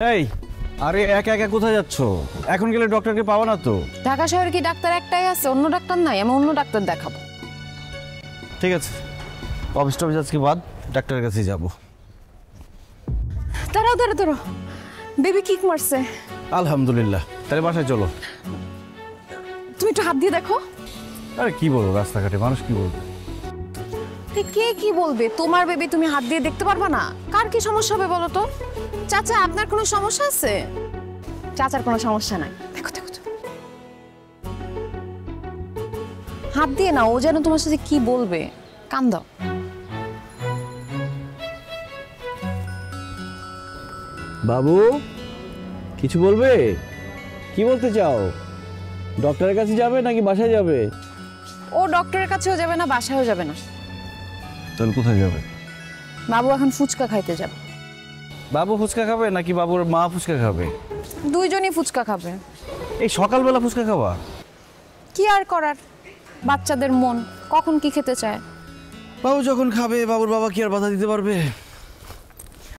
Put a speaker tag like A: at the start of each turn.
A: এই আরে একা একা কোথায় যাচ্ছ? এখন গেলে ডক্টরকে পাবো না তো।
B: ঢাকা শহরে কি ডাক্তার একটাই আছে? অন্য ডাক্তার নাই? আমি অন্য ডাক্তার দেখাবো।
A: ঠিক আছে, অফিস টফিস আজকে বাদ, ডাক্তারের কাছে যাব।
B: দাঁড়াও দাঁড়াও দাঁড়াও, বেবি কিক মারছে।
A: আলহামদুলিল্লাহ, তাহলে বাসায় চলো।
B: তুমি একটু হাত দিয়ে দেখো।
A: আরে কি বলো, রাস্তাঘাটে মানুষ কি বলবে?
B: কে কি বলবে? তোমার বেবি তুমি হাত দিয়ে দেখতে পারবা না? কার কি সমস্যা হবে বলো তো? চাচা, আপনার কোনো সমস্যা আছে? চাচার কোনো সমস্যা নাই। দেখো দেখো তো। হাত দিয়ে না, ও যেন তোমার সাথে কি বলবে। কান দাও।
C: বাবু কিছু বলবে? কি বলতে চাও? ডক্টরের কাছে যাবে নাকি বাসায় যাবে?
B: ও ডক্টরের কাছেও যাবে না, বাসায়ও যাবে না।
A: তাহলে কোথায় যাবে?
B: বাবু এখন ফুচকা খাইতে যাবে।
A: বাবু ফুচকা খাবে নাকি বাবুর মা ফুচকা খাবে?
B: দুইজনই ফুচকা খাবে।
A: এই সকালবেলা ফুচকা খাওয়া?
B: কি আর করার, বাচ্চাদের মন কখন কি খেতে চায়।
A: বাবু যখন খাবে, বাবুর বাবা কি আর বাধা দিতে পারবে?